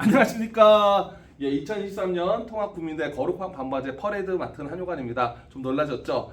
안녕하십니까. 예, 2023년 통합국민대 거룩한 반바지 퍼레이드 맡은 한효관입니다. 좀 놀라셨죠?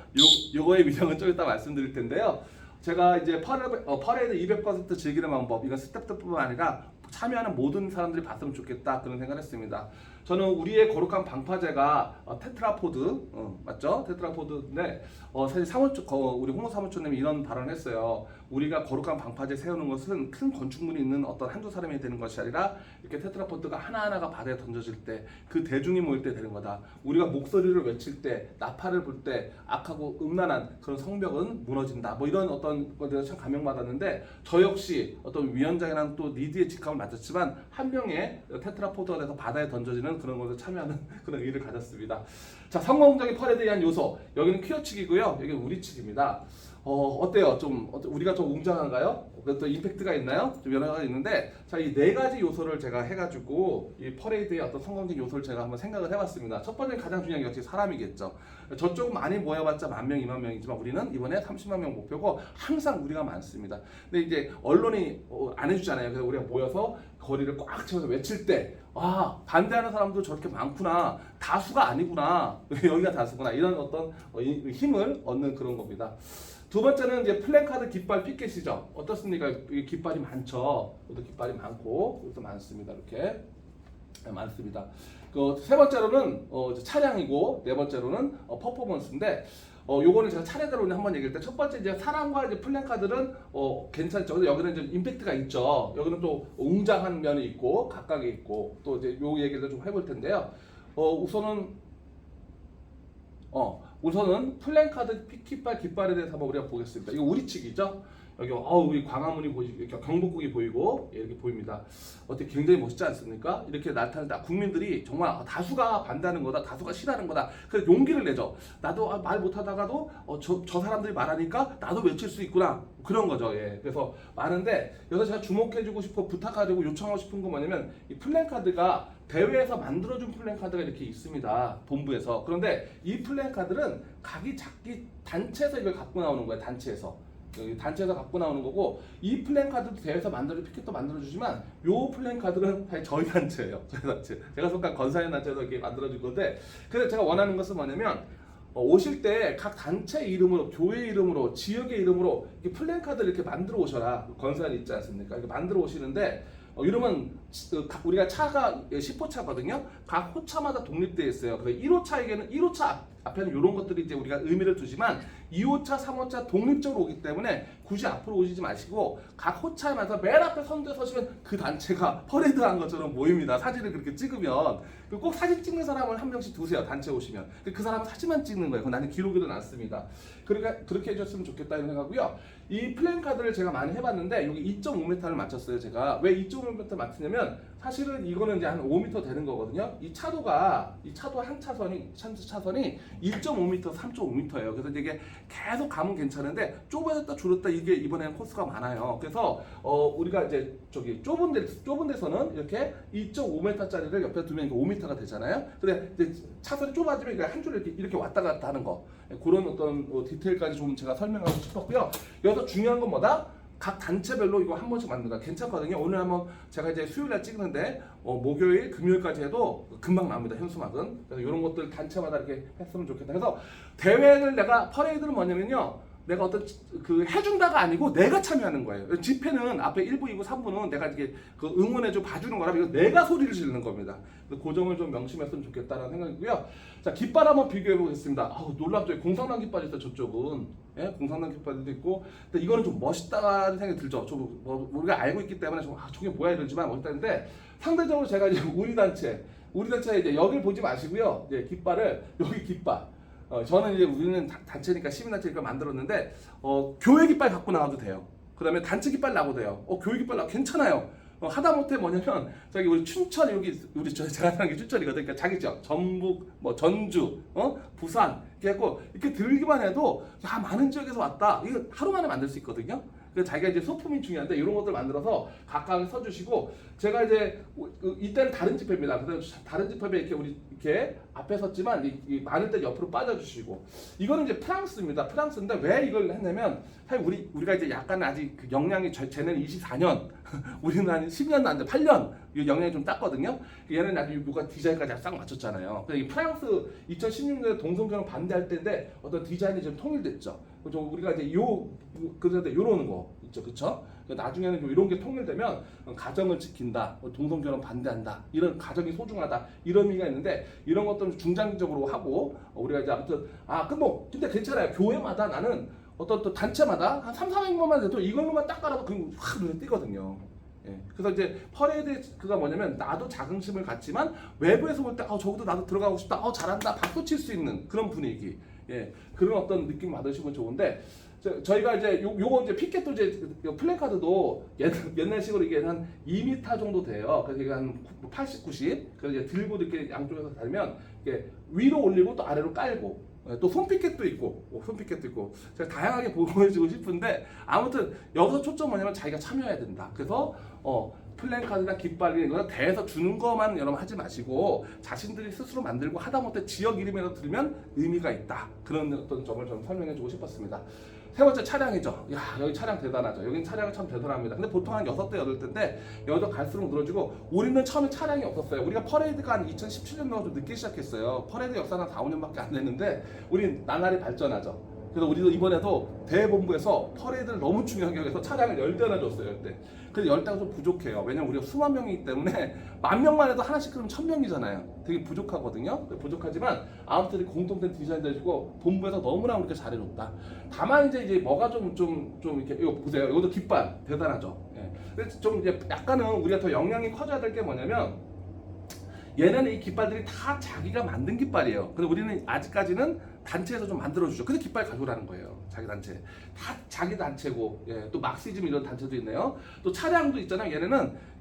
요거의 위력은 좀 이따 말씀드릴 텐데요. 제가 이제 퍼레이드 200% 즐기는 방법, 이건 스태프들뿐만 아니라 참여하는 모든 사람들이 봤으면 좋겠다, 그런 생각을 했습니다. 저는 우리의 거룩한 방파제가 테트라포드, 맞죠? 테트라포드인데 사실 우리 홍모 사무총님이 이런 발언을 했어요. 우리가 거룩한 방파제 세우는 것은 큰 건축물이 있는 어떤 한두 사람이 되는 것이 아니라 이렇게 테트라포드가 하나하나가 바다에 던져질 때 그 대중이 모일 때 되는 거다. 우리가 목소리를 외칠 때, 나팔을 불 때 악하고 음란한 그런 성벽은 무너진다. 뭐 이런 어떤 것들에 참 감명받았는데, 저 역시 어떤 위원장이랑 또 리드의 직함을 맡았지만 한 명의 테트라포드가 돼서 바다에 던져지는 그런 것에 참여하는 그런 의의를 가졌습니다. 자, 성공적인 퍼레이드에 대한 요소, 여기는 퀴어 측이고요, 여기는 우리 측입니다. 어때요? 우리가 좀 웅장한가요? 또 임팩트가 있나요? 좀 여러 가지 있는데, 자, 이 네 가지 요소를 제가 해가지고 이 퍼레이드의 어떤 성공적 요소를 제가 한번 생각을 해봤습니다. 첫 번째 가장 중요한 게 역시 사람이겠죠. 저쪽은 많이 모여봤자 10,000명, 20,000명이지만 우리는 이번에 30만 명 목표고 항상 우리가 많습니다. 근데 이제 언론이 안 해주잖아요. 그래서 우리가 모여서 거리를 꽉 채워서 외칠 때, 반대하는 사람도 저렇게 많구나, 다수가 아니구나, 여기가 다수구나, 이런 어떤 힘을 얻는 그런 겁니다. 두 번째는 이제 플랜카드 깃발 피켓이죠. 어떻습니까? 깃발이 많죠. 또 깃발이 많고, 이것도 많습니다. 이렇게 많습니다. 세 번째로는 차량이고, 네 번째로는 퍼포먼스인데, 요거는 제가 차례대로 한번 얘기할 때, 첫 번째 이제 사람과 이제 플랜카드는 괜찮죠. 근데 여기는 이제 임팩트가 있죠. 여기는 또 웅장한 면이 있고 각각이 있고, 또 이제 요 얘기를 좀 해볼 텐데요. 우선은 플랜카드 깃발에 대해서 한번 우리가 보겠습니다. 이거 우리 측이죠. 여기 우리 광화문이 보이고 경복궁이 보이고 이렇게 보입니다. 어떻게 굉장히 멋있지 않습니까? 이렇게 나타나는데 국민들이 정말 다수가 반대하는 거다, 다수가 싫어하는 거다. 그래서 용기를 내죠. 나도 말 못하다가도 저 사람들이 말하니까 나도 외칠 수 있구나, 그런 거죠. 예. 그래서 많은데, 여기서 제가 주목해주고 싶고 부탁하고 요청하고 싶은 건 뭐냐면, 이 플랜카드가 대회에서 만들어준 플랜카드가 이렇게 있습니다. 본부에서. 그런데 이 플랜카드는 각이 작기 단체에서 이걸 갖고 나오는 거예요. 단체에서 갖고 나오는 거고, 이 플랜카드도 대회에서 피켓도 만들어주지만 요 플랜카드는 사실 저희 단체예요. 저희 단체. 제가 속한 건사연 단체에서 이렇게 만들어준 건데, 그래서 제가 원하는 것은 뭐냐면, 오실 때 각 단체 이름으로, 교회 이름으로, 지역의 이름으로 이렇게 플랜카드를 이렇게 만들어 오셔라. 건사연 있지 않습니까? 이렇게 만들어 오시는데, 이러면 우리가 차가 10호차거든요. 각 호차마다 독립되어 있어요. 그래서 1호차에게는 1호차 앞에는 이런 것들이 이제 우리가 의미를 두지만, 2호차, 3호차 독립적으로 오기 때문에 굳이 앞으로 오시지 마시고 각 호차마다 맨 앞에 선두에 서시면 그 단체가 퍼레이드한 것처럼 모입니다. 사진을 그렇게 찍으면. 꼭 사진 찍는 사람을 한 명씩 두세요. 단체 오시면. 그 사람은 사진만 찍는 거예요. 그건 나는 기록에도 놨습니다. 그러니까 그렇게 해줬으면 좋겠다 이런 생각하고요. 이 플랜카드를 제가 많이 해봤는데, 여기 2.5m를 맞췄어요. 제가 왜 2.5m 맞추냐면, 사실은 이거는 이제 한 5m 되는 거거든요. 이 차도 한 차선이 1.5m, 3.5m예요. 그래서 이게 계속 가면 괜찮은데, 좁아졌다 줄었다 이게 이번에는 코스가 많아요. 그래서 우리가 이제 좁은 데서는 이렇게 2.5m짜리를 옆에 두면 5m가 되잖아요. 근데 이제 차선이 좁아지면 한 줄로 이렇게 왔다 갔다 하는 거, 그런 어떤 디테일까지 좀 제가 설명하고 싶었고요. 여기서 중요한 건 뭐다? 각 단체별로 이거 한 번씩 만든다. 괜찮거든요. 오늘 한번 제가 이제 수요일날 찍는데 목요일, 금요일까지 해도 금방 나옵니다. 현수막은. 그래서 이런 것들 단체마다 이렇게 했으면 좋겠다. 그래서 대회를 퍼레이드는 뭐냐면요, 내가 어떤 해준다가 아니고 내가 참여하는 거예요. 집회는 앞에 1부, 2부, 3부는 내가 이렇게 응원해줘 봐주는 거라, 이거 내가 소리를 지르는 겁니다. 그 점을 좀 명심했으면 좋겠다는 생각이고요. 자, 깃발 한번 비교해 보겠습니다. 놀랍죠. 공산당 깃발이 있어요. 저쪽은. 예? 공산당 깃발도 있고. 근데 이거는 좀 멋있다는 생각이 들죠. 우리가 알고 있기 때문에 저게 뭐야 이러지만 멋있다는데, 상대적으로 제가 이제 우리 단체 이제 여기를 보지 마시고요. 이제 깃발을, 여기 깃발. 저는 이제 우리는 단체니까, 시민단체니까 만들었는데, 교회 깃발 갖고 나와도 돼요. 그 다음에 단체 깃발 나와도 돼요. 교회 깃발 나와도 괜찮아요. 하다못해 뭐냐면, 저기 우리 춘천, 제가 사는 게 춘천이거든요. 그러니까 자기 지역, 전북, 전주, 부산, 이렇게 들기만 해도, 많은 지역에서 왔다. 이거 하루 만에 만들 수 있거든요. 그래서 자기가 이제 소품이 중요한데, 이런 것들 만들어서 각각 써주시고, 제가 이제 이때는 다른 집회입니다. 그래서 다른 집회에 이렇게 앞에 섰지만 이 많을 때 옆으로 빠져주시고, 이거는 이제 프랑스입니다. 프랑스인데 왜 이걸 했냐면, 사실 우리가 이제 약간 아직 역량이 쟤는 24년, 우리는 한 10년도 안 돼, 8년 영향이 좀 땄거든요. 얘는 아주 누가 디자인까지 싹 맞췄잖아요. 그래서 이 프랑스 2016년에 동성결혼 반대할 때인데 어떤 디자인이 좀 통일됐죠. 그죠? 우리가 이제 그런데 요런 거 있죠, 그렇죠? 나중에는 이런 게 통일되면 가정을 지킨다, 동성결혼 반대한다, 이런 가정이 소중하다 이런 의미가 있는데 이런 것들은 중장기적으로 하고 우리가 이제 아무튼 근데 괜찮아요. 교회마다 나는 어떤 또 단체마다 한 3,400명만 돼도 이걸로만 딱 깔아도 그냥 확 눈에 띄거든요. 예. 그래서 이제 퍼레이드가 뭐냐면 나도 자긍심을 갖지만 외부에서 볼 때 저기도 나도 들어가고 싶다, 잘한다, 박수 칠 수 있는 그런 분위기, 예, 그런 어떤 느낌 받으시면 좋은데 저희가 이제 요거 이제 피켓도 이제 플래카드도 옛날식으로 이게 한 2m 정도 돼요. 그래서 이게 한 80, 90. 그래서 이제 들고 이렇게 양쪽에서 달면 이게 위로 올리고 또 아래로 깔고. 또 손피켓도 있고, 제가 다양하게 보여주고 싶은데 아무튼 여기서 초점 뭐냐면 자기가 참여해야 된다. 그래서 플랜카드나 깃발 이런 거 대에서 주는 것만 여러분 하지 마시고 자신들이 스스로 만들고 하다못해 지역 이름이라도 들으면 의미가 있다. 그런 어떤 점을 좀 설명해주고 싶었습니다. 세 번째 차량이죠. 야, 여기 차량 대단하죠. 여긴 차량이 참 대단합니다. 근데 보통 한 6대, 8대인데 여기서 갈수록 늘어지고 우리는 처음에 차량이 없었어요. 우리가 퍼레이드가 한 2017년도가 좀 늦게 시작했어요. 퍼레이드 역사는 한 4, 5년밖에 안 됐는데 우린 나날이 발전하죠. 그래서 우리도 이번에도 대본부에서 퍼레이드를 너무 중요하게 여기서 차량을 10대나 줬어요. 그때. 근데 10대가 좀 부족해요. 왜냐면 우리가 수만 명이기 때문에 10,000명만 해도 하나씩 그러면 1,000명이잖아요. 되게 부족하거든요. 부족하지만 아무튼 공통된 디자인들이고 본부에서 너무나 우리가 잘해줬다. 다만 이제 뭐가 좀 이렇게 이거 보세요. 이것도 깃발 대단하죠. 예. 근데 좀 이제 약간은 우리가 더 영향이 커져야 될 게 뭐냐면 얘네는 이 깃발들이 다 자기가 만든 깃발이에요. 근데 우리는 아직까지는 단체에서 좀 만들어주죠. 근데 깃발 가져오라는 거예요. 자기 단체. 다 자기 단체고, 예, 또 막시즘 이런 단체도 있네요. 또 차량도 있잖아요.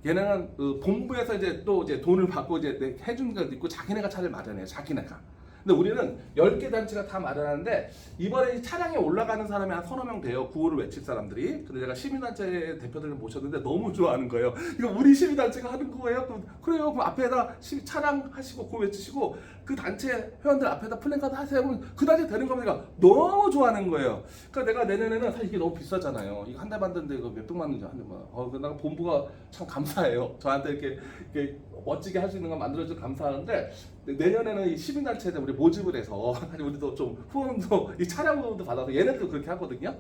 얘네는 본부에서 이제 또 이제 돈을 받고 이제 해준 것도 있고 자기네가 차를 마련해요. 자기네가. 근데 우리는 10개 단체가 다 마련하는데 이번에 이 차량에 올라가는 사람이 한 서너 명 돼요. 구호를 외칠 사람들이. 근데 제가 시민단체 대표들을 모셨는데 너무 좋아하는 거예요. 이거 우리 시민단체가 하는 거예요? 그래요. 그럼 앞에다 차량 하시고 구호 외치시고 그 단체 회원들 앞에다 플랜카드 하세요. 그러면 그 단체 되는 겁니다. 너무 좋아하는 거예요. 그러니까 내가 내년에는 사실 이게 너무 비싸잖아요. 이거 한 달 만드는데 이거 몇백만 원이죠. 한 달만. 나 본부가 참 감사해요. 저한테 이렇게 멋지게 할 수 있는 거 만들어줘서 감사하는데 내년에는 이 시민단체에 우리 모집을 해서 사실 우리도 좀 후원도 이 차량 후원도 받아서 얘네들도 그렇게 하거든요.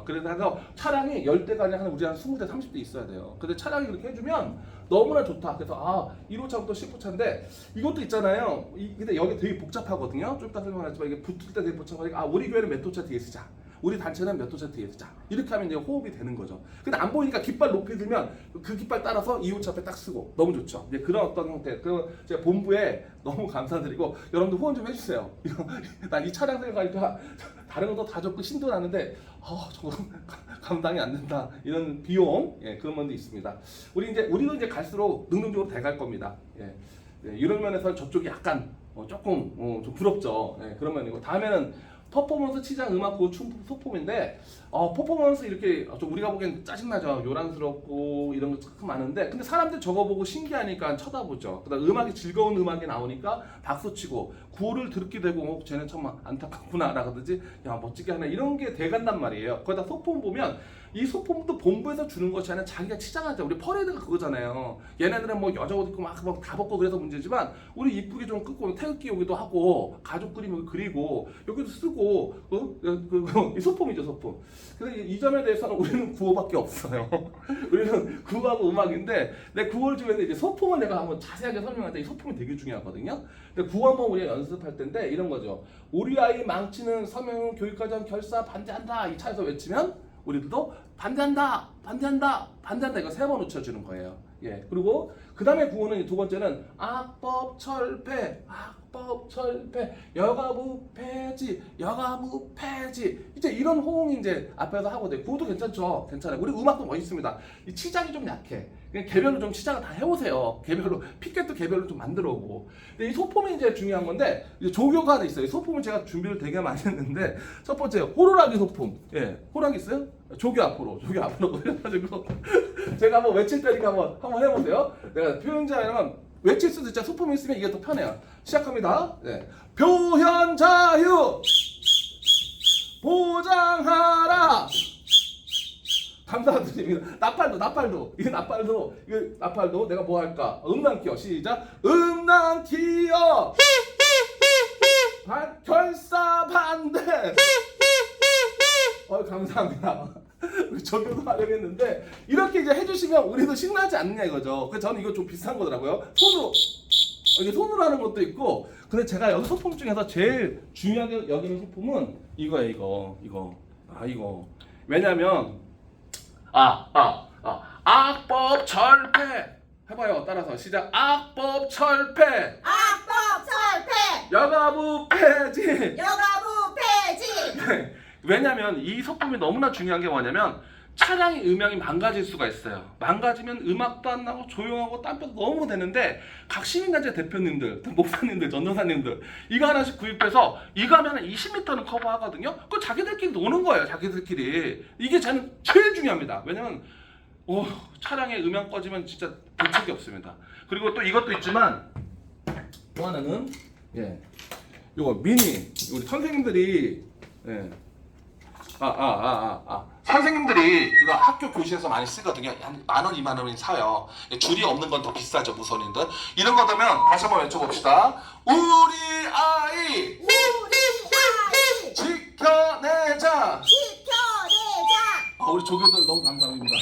그래서 차량이 10대가 아니라 우리 한 20대, 30대 있어야 돼요. 근데 차량이 그렇게 해주면 너무나 좋다. 그래서 1호차부터 10호차인데 이것도 있잖아요. 근데 여기 되게 복잡하거든요. 좀 이따 설명하지만 이게 붙을 때 되게 복잡하니까 우리 교회는 몇 호차 뒤에 쓰자. 우리 단체는 몇 호차 뒤에 쓰자. 이렇게 하면 이제 호흡이 되는 거죠. 근데 안 보이니까 깃발 높이 들면 그 깃발 따라서 2호차 앞에 딱 쓰고 너무 좋죠. 이제 그런 어떤 형태. 그 제가 본부에 너무 감사드리고 여러분들 후원 좀 해주세요. 난 이 차량 생각하니까 다른 것도 다 적고 신도 나는데 저거 감당이 안 된다. 이런 비용 그런 면도 있습니다. 우리도 이제 갈수록 능동적으로 돼갈 겁니다. 이런 면에서 저쪽이 약간 조금 좀 부럽죠. 그런 면이고 다음에는 퍼포먼스, 치장, 음악, 춤, 소품인데 퍼포먼스 이렇게 좀 우리가 보기엔 짜증나죠. 요란스럽고 이런 거 참 많은데 근데 사람들 저거 보고 신기하니까 쳐다보죠. 그다음 음악이 즐거운 음악이 나오니까 박수치고 구호를 듣게 되고 쟤는 참 안타깝구나 라든지 야 멋지게 하네 이런 게 돼간단 말이에요. 거기다 소품 보면 이 소품도 본부에서 주는 것이 아니라 자기가 치장하자. 우리 퍼레이드가 그거잖아요. 얘네들은 뭐 여자 옷 입고 막 다 벗고 그래서 문제지만 우리 이쁘게 좀 끊고 태극기 여기도 하고 가족 그림 여기 그리고 여기도 쓰고 이 소품이죠 소품. 그래서 이 점에 대해서는 우리는 구호밖에 없어요. 우리는 구호하고 음악인데 내 구호를 주면 이제 소품은 내가 한번 자세하게 설명할 때 이 소품이 되게 중요하거든요. 근데 구호 한번 우리가 연습할 텐데 이런 거죠. 우리 아이 망치는 서명 교육과정 결사 반대한다. 이 차에서 외치면 우리들도 반대한다, 반대한다, 반대한다 이거 3번 외쳐주는 거예요. 그리고 그 다음에 구호는 두 번째는 악법 철폐, 악법 철폐, 여가부 폐지, 여가부 폐지 이제 이런 호응이 이제 앞에서 하고 돼. 구호도 괜찮죠, 괜찮아요. 우리 음악도 멋있습니다. 이 치장이 좀 약해. 그냥 개별로 좀 치장을 다 해오세요. 개별로 피켓도 개별로 좀 만들어 오고. 근데 이 소품이 이제 중요한 건데 이제 조교가 하나 있어요. 이 소품을 제가 준비를 되게 많이 했는데 첫 번째 호루라기 소품. 호루라기 있어요? 조교 앞으로 그래가지고 제가 한번 외칠 테니까 한번 해보세요. 내가 표현자면 외칠 수도 있죠. 소품이 있으면 이게 더 편해요. 시작합니다. 표현 자유 보장하라. 감사드립니다. 나팔도 이거 나팔도 내가 뭐 할까? 음낭키어 시작. 음낭키어 결사반대. 감사합니다. 우리 저기도 하려겠는데 이렇게 이제 해주시면 우리도 신나지 않느냐 이거죠. 그래서 저는 이거 좀 비싼 거더라고요. 손으로 이게 손으로 하는 것도 있고. 근데 제가 여기 소품 중에서 제일 중요하게 여기는 소품은 이거예요. 이거. 왜냐면 악법 철폐 해봐요. 따라서 시작. 악법 철폐. 악법 철폐. 여가부 폐지. 여가부 폐지. 왜냐면 이 소품이 너무나 중요한 게 뭐냐면 차량의 음향이 망가질 수가 있어요. 망가지면 음악도 안 나고 조용하고 딴뼈도 너무 되는데 각 시민단체 대표님들, 목사님들, 전도사님들 이거 하나씩 구입해서 이거 하면 20m는 커버하거든요. 그거 자기들끼리 노는 거예요. 자기들끼리. 이게 저는 제일 중요합니다. 왜냐면 차량의 음향 꺼지면 진짜 대책이 없습니다. 그리고 또 이것도 있지만 또 하나는 요거 미니 우리 선생님들이 선생님들이 이거 학교 교실에서 많이 쓰거든요. 한 10,000원, 20,000원이 사요. 줄이 없는 건 더 비싸죠, 무선인들. 이런 거 되면 다시 한번 외쳐봅시다. 우리 아이 지켜내자. 우리 조교들 너무 감사합니다.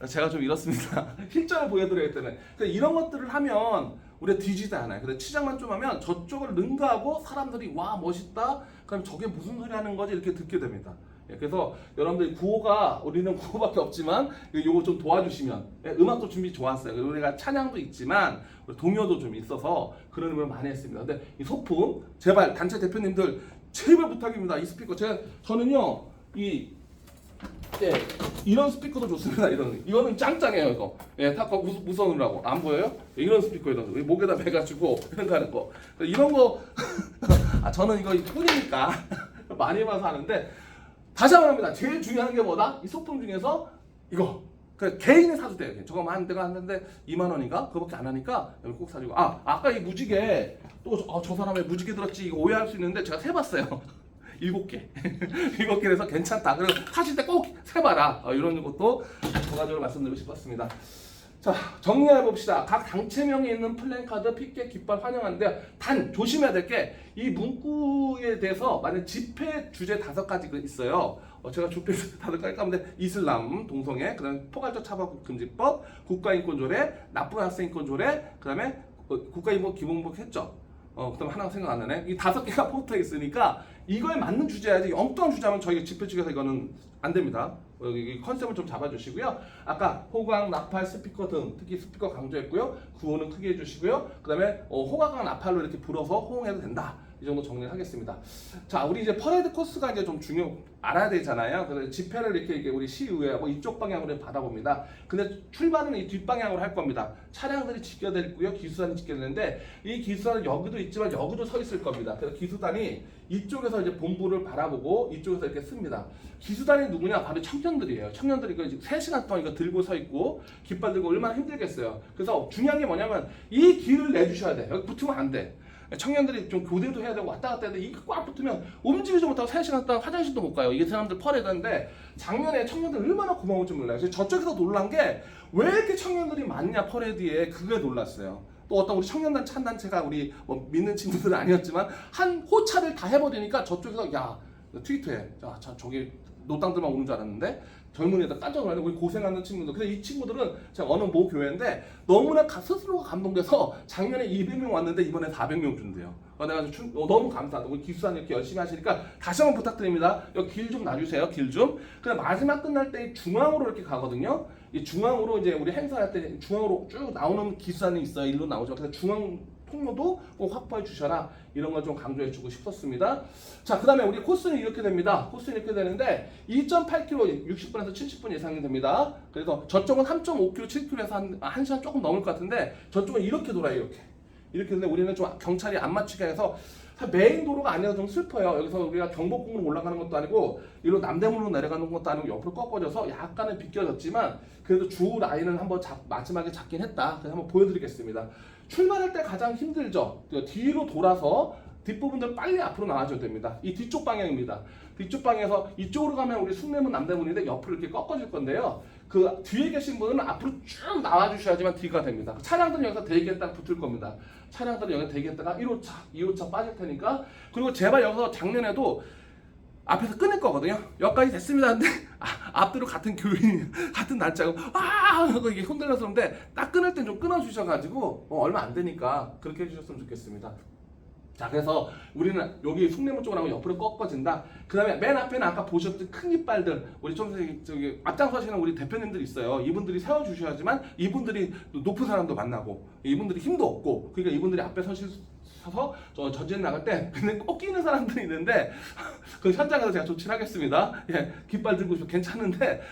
제가 좀 이렇습니다. 실전을 보여드려야 때문에 이런 것들을 하면 우리가 뒤지지 않아요. 근데 치장만 좀 하면 저쪽을 능가하고 사람들이 와 멋있다. 그럼 저게 무슨 소리 하는 거지 이렇게 듣게 됩니다. 그래서 여러분들이 구호가 우리는 구호밖에 없지만 요거 좀 도와주시면 음악도 준비 좋았어요. 그리고 우리가 찬양도 있지만 동요도 좀 있어서 그런 의미로 많이 했습니다. 근데 이 제발 단체 대표님들 제발 부탁입니다. 이 스피커 저는요 이런 스피커도 좋습니다. 이거는 짱짱해요. 이거 타커 무선으로 안 보여요? 이런 스피커 목에다 매가지고 이런 거 하는 거 이런 거 저는 이거 뿐이니까 많이 봐서 하는데 다시 한번 합니다. 제일 중요한 게 뭐다? 이 소품 중에서 이거 개인이 사도 돼요. 저거 내가 하는데 20,000원인가? 그거밖에 안 하니까 여기 꼭 사주고 아까 이 무지개 또 저 사람의 무지개 들었지 이거 오해할 수 있는데 제가 세봤어요. 7개. 7개라서 괜찮다. 그래서 사실 때 꼭 세봐라. 이런 것도 부가적으로 말씀드리고 싶었습니다. 자, 정리해 봅시다. 각 당체명에 있는 플랜카드, 피켓, 깃발 환영하는데 단 조심해야 될 게 이 문구에 대해서 만약 집회 주제 5가지가 있어요. 제가 집회 5가지 까는데 이슬람, 동성애, 그다음에 포괄적 차박 금지법, 국가인권조례, 나쁜 학생인권조례, 그다음에 국가인권 기본법 했죠. 그다음 하나 생각 안 나네. 이 5개가 포함되어 있으니까 이거에 맞는 주제야지 엉뚱한 주제하면 저희가 집회 측에서 이거는 안 됩니다. 여기 컨셉을 좀 잡아주시고요. 아까 호강, 나팔, 스피커 등 특히 스피커 강조했고요. 구호는 크게 해주시고요. 그다음에 호강과 나팔로 이렇게 불어서 호응해도 된다. 이 정도 정리를 하겠습니다. 자, 우리 이제 퍼레이드 코스가 이제 좀 알아야 되잖아요. 그래서 집회를 이렇게 우리 시의회 이쪽 방향으로 받아봅니다. 근데 출발은 이 뒷방향으로 할 겁니다. 차량들이 지켜야 되고요. 기수단이 지켜야 되는데 이 기수단은 여기도 있지만 여기도 서 있을 겁니다. 그래서 기수단이 이쪽에서 이제 본부를 바라보고 이쪽에서 이렇게 씁니다. 기수단이 누구냐? 바로 청년들이에요. 청년들이 3시간 동안 이거 들고 서 있고 깃발 들고 얼마나 힘들겠어요. 그래서 중요한 게 뭐냐면 이 길을 내주셔야 돼. 여기 붙으면 안 돼. 청년들이 좀 교대도 해야 되고 왔다 갔다 해야 돼. 이거 꽉 붙으면 움직이지 못하고 3시간 동안 화장실도 못 가요. 이게 사람들 퍼레이드인데 작년에 청년들 얼마나 고마운지 몰라요. 저쪽에서 놀란 게 왜 이렇게 청년들이 많냐 퍼레이드에 그게 놀랐어요. 또 어떤 우리 청년단 찬단체가 우리 믿는 친구들은 아니었지만 한 호차를 다 해버리니까 저쪽에서 야 트위터에 저기 노땅들만 오는 줄 알았는데 젊은 애들 깜짝 놀라는 우리 고생하는 친구들. 근데 이 친구들은 제가 어느 모 교회인데 너무나 스스로가 감동돼서 작년에 200명 왔는데 이번에 400명 준대요. 내가 너무 감사하다. 우리 기수단 이렇게 열심히 하시니까 다시 한번 부탁드립니다. 여기 길 좀 놔주세요. 길 좀. 근데 마지막 끝날 때 중앙으로 이렇게 가거든요. 이 중앙으로 이제 우리 행사할 때 중앙으로 쭉 나오는 기수단이 있어요. 일로 나오죠. 그래서 중앙 통로도 꼭 확보해 주셔라. 이런 걸 좀 강조해 주고 싶었습니다. 자, 그 다음에 우리 코스는 이렇게 됩니다. 코스는 이렇게 되는데 2.8km 60분에서 70분 예상이 됩니다. 그래서 저쪽은 3.5km 7km에서 한 1시간 조금 넘을 것 같은데 저쪽은 이렇게 돌아요. 이렇게 근데 우리는 좀 경찰이 안 맞추게 해서 메인 도로가 아니라서 좀 슬퍼요. 여기서 우리가 경복궁으로 올라가는 것도 아니고 이로 남대문으로 내려가는 것도 아니고 옆으로 꺾어져서 약간은 비껴졌지만 그래도 주 라인은 한번 마지막에 잡긴 했다. 그래서 한번 보여드리겠습니다. 출발할 때 가장 힘들죠. 뒤로 돌아서 뒷부분들 빨리 앞으로 나와줘야 됩니다. 이 뒤쪽 방향입니다. 뒤쪽 방향에서 이쪽으로 가면 우리 숭례문 남대문인데 옆으로 이렇게 꺾어질 건데요. 그 뒤에 계신 분은 앞으로 쭉 나와주셔야지만 뒤가 됩니다. 차량들은 여기서 대기했다가 붙을 겁니다. 차량들은 여기 대기했다가 1호차, 2호차 빠질 테니까. 그리고 제발 여기서 작년에도 앞에서 끊을 거거든요. 여기까지 됐습니다. 근데 앞뒤로 같은 교인 같은 날짜고 하고 이게 흔들려서는데 딱 끊을 땐 좀 끊어주셔가지고 얼마 안 되니까 그렇게 해주셨으면 좋겠습니다. 자, 그래서 우리는 여기 숭례문 쪽으로 하면 옆으로 꺾어진다. 그 다음에 맨 앞에는 아까 보셨던 큰 깃발들, 우리 좀 저기 앞장서시는 우리 대표님들 있어요. 이분들이 세워주셔야지만 이분들이 높은 사람도 만나고 이분들이 힘도 없고, 그러니까 이분들이 앞에 서서 저 전진 나갈 때 근데 꺾이는 사람들이 있는데 그 현장에서 제가 조치하겠습니다. 예, 깃발 들고 있으면 괜찮은데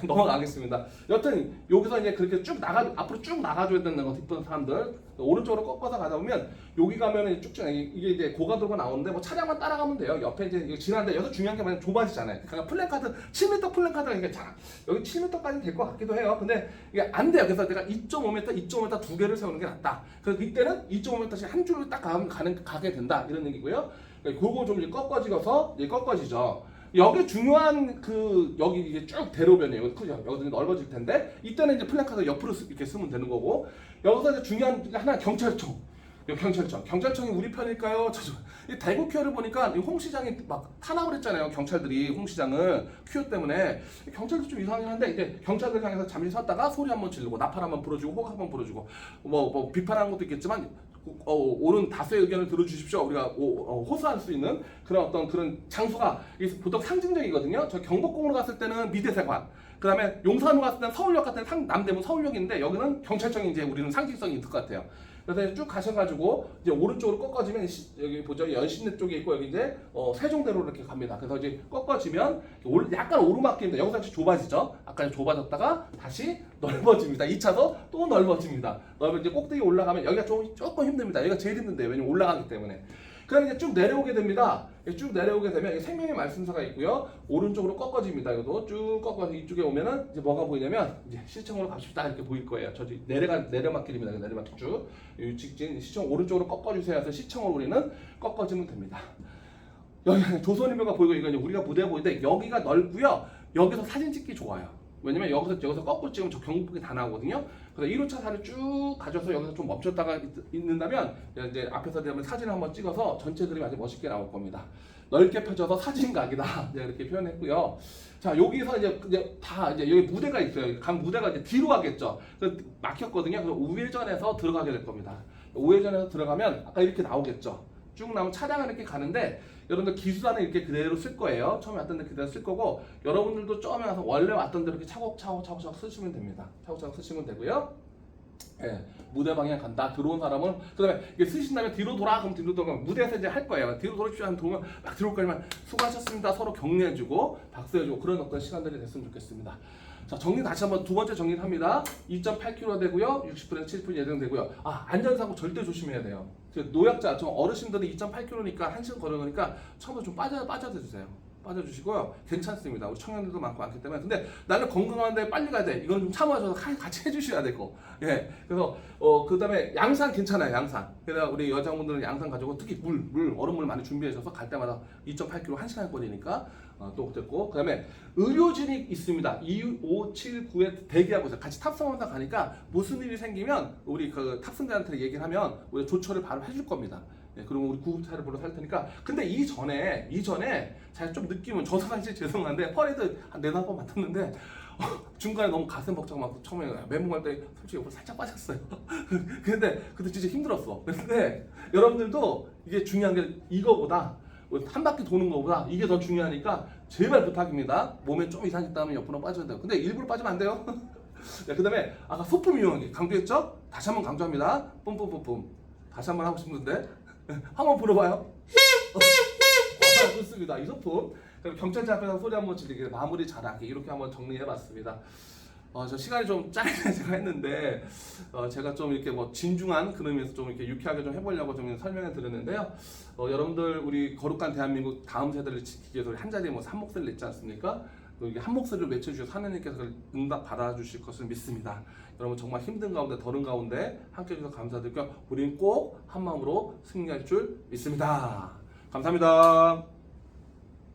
넘어가겠습니다. 여튼 여기서 이제 그렇게 쭉 앞으로 쭉 나가줘야 되는 거 뒷분 사람들 오른쪽으로 꺾어서 가다 보면 여기 가면은 쭉쭉 이게 이제 고가도로가 나오는데 뭐 차량만 따라가면 돼요. 옆에 이제 이거 지나는데 여기서 중요한 게 뭐냐면 좁아지잖아요. 그러니까 플랜카드 7m 플랜카드가 이게 여기 7m까지 될 것 같기도 해요. 근데 이게 안 돼요. 그래서 내가 2.5m, 2.5m 두 개를 세우는 게 낫다. 그래서 이때는 2.5m씩 한 줄로 딱 가게 된다 이런 얘기고요. 그거 좀 이제 꺾어지고서 이제 꺾어지죠. 여기 중요한 여기 이게 쭉 대로변이에요. 크죠? 여기서 넓어질 텐데 이때는 이제 플랜카드 옆으로 이렇게 쓰면 되는 거고, 여기서 이제 중요한 게 하나 경찰청. 경찰청이 우리 편일까요? 대구큐어를 보니까 홍 시장이 막 탄압을 했잖아요. 경찰들이 홍 시장을 큐어 때문에. 경찰도 좀 이상하긴 한데 이제 경찰들 향해서 잠시 섰다가 소리 한번 지르고 나팔 한번 불어주고 호각 한번 불어주고 뭐 비판하는 것도 있겠지만 옳은 다수의 의견을 들어주십시오. 우리가 호소할 수 있는 그런 어떤 그런 장소가 보통 상징적이거든요. 저 경복궁으로 갔을 때는 미대세관, 그 다음에 용산으로 갔을 때는 서울역 같은 남대문 서울역인데 여기는 경찰청이 이제 우리는 상징성이 있을 것 같아요. 그래서 쭉 가셔가지고 이제 오른쪽으로 꺾어지면 여기 보죠, 연신내 쪽에 있고 여기 이제 세종대로 이렇게 갑니다. 그래서 이제 꺾어지면 약간 오르막길인데 여기서 다시 좁아지죠. 아까 좁아졌다가 다시 넓어집니다. 2차도 또 넓어집니다. 이제 꼭대기 올라가면 여기가 조금 힘듭니다. 여기가 제일 힘든데 왜냐면 올라가기 때문에. 그다음에 이제 쭉 내려오게 됩니다. 쭉 내려오게 되면 생명의 말씀서가 있고요. 오른쪽으로 꺾어집니다. 이것도 쭉 꺾어서 이쪽에 오면은 이제 뭐가 보이냐면 이제 시청으로 갑시다 이렇게 보일 거예요. 저기 내려막길입니다. 내려막길 쭉 직진 시청 오른쪽으로 꺾어주세요. 해서 시청으로 우리는 꺾어지면 됩니다. 여기 조선인묘가 보이고 이거 이제 우리가 무대 보이는데 여기가 넓고요. 여기서 사진 찍기 좋아요. 왜냐면 여기서 꺾고 찍으면 저 경복궁이 다 나오거든요. 그래서 1호차 사를 쭉 가져서 여기서 좀 멈췄다가 있는다면 이제 앞에서 되면 사진을 한번 찍어서 전체 그림이 아주 멋있게 나올 겁니다. 넓게 펴져서 사진각이다. 이렇게 표현했고요. 자, 여기서 이제 여기 무대가 있어요. 간 무대가 이제 뒤로 가겠죠. 그래서 막혔거든요. 그래서 우회전해서 들어가게 될 겁니다. 우회전해서 들어가면 아까 이렇게 나오겠죠. 쭉 나오면 차량은 이렇게 가는데 여러분들 기수단은 이렇게 그대로 쓸 거예요. 처음에 왔던 데 그대로 쓸 거고, 여러분들도 처음에 와서 원래 왔던 대로 이렇게 차곡차곡 쓰시면 됩니다. 차곡차곡 쓰시면 되고요. 예, 무대 방향 간다. 들어온 사람은 그다음에 이게 쓰신 다음에 뒤로 돌아 그럼 뒤로 돌아가면 무대에서 이제 할 거예요. 뒤로 돌아주시면 하면 들어오면 막 들어올 거지만 수고하셨습니다. 서로 격려해주고 박수해주고 그런 어떤 시간들이 됐으면 좋겠습니다. 자, 정리 다시 한번 두 번째 정리를 합니다. 2.8km 되고요. 60분에 7분 예정되고요. 안전사고 절대 조심해야 돼요. 노약자, 저 어르신들이 2.8km니까 1시간 걸어놓으니까 처음부터 좀 빠져주세요. 빠져주시고요. 괜찮습니다. 우리 청년들도 많기 때문에. 근데 나는 건강한데 빨리 가야 돼. 이건 좀 참아줘서 같이 해주셔야 되고. 예. 그래서 그 다음에 양산 괜찮아요. 양산. 그래서 우리 여자분들은 양산 가지고 특히 얼음물 많이 준비해줘서 갈 때마다 2.8km 1시간 거리니까 또 됐고. 그 다음에 의료진이 있습니다. 2579에 대기하고 있어요. 같이 탑승하면서 가니까 무슨 일이 생기면 우리 그 탑승자한테 얘기를 하면 우리 조처를 바로 해줄 겁니다. 예, 그러면 우리 구급차를 불러서 할 테니까. 근데 이전에 제가 좀 느낌은 저도 사실 죄송한데 퍼레이드 한 4-5번 맡았는데 중간에 너무 가슴 벅차고 막 처음에 멘붕할 때 솔직히 옆으로 살짝 빠졌어요. 근데 그때 진짜 힘들었어. 근데 여러분들도 이게 중요한 게 이거보다 한 바퀴 도는 거보다 이게 더 중요하니까 제발 부탁입니다. 몸에 좀 이상했다면 옆으로 빠져야 돼요. 근데 일부러 빠지면 안 돼요. 네, 그 다음에 아까 소품 이용하기 강조했죠? 다시 한번 강조합니다. 뿜뿜뿜뿜. 다시 한번 하고 싶은데 한번 불어봐요. 좋습니다. 이 소품. 그럼 경찰차 앞에서 소리 한번 지르게 마무리 잘하게 이렇게 한번 정리해봤습니다. 저 시간이 좀 짧게 제가 했는데 제가 좀 이렇게 뭐 진중한 그런 의미에서 좀 이렇게 유쾌하게 좀 해보려고 좀 설명해 드렸는데요. 여러분들 우리 거룩한 대한민국 다음 세대를 지키기 위해서 한 자리에 뭐 산목소리를 냈지 않습니까? 이게 한 목소리로 외쳐주셔서 하나님께서 응답 받아주실 것을 믿습니다. 여러분 정말 힘든 가운데 더른 가운데 함께 해주셔서 감사드리고요. 우리는 꼭 한마음으로 승리할 줄 믿습니다. 감사합니다.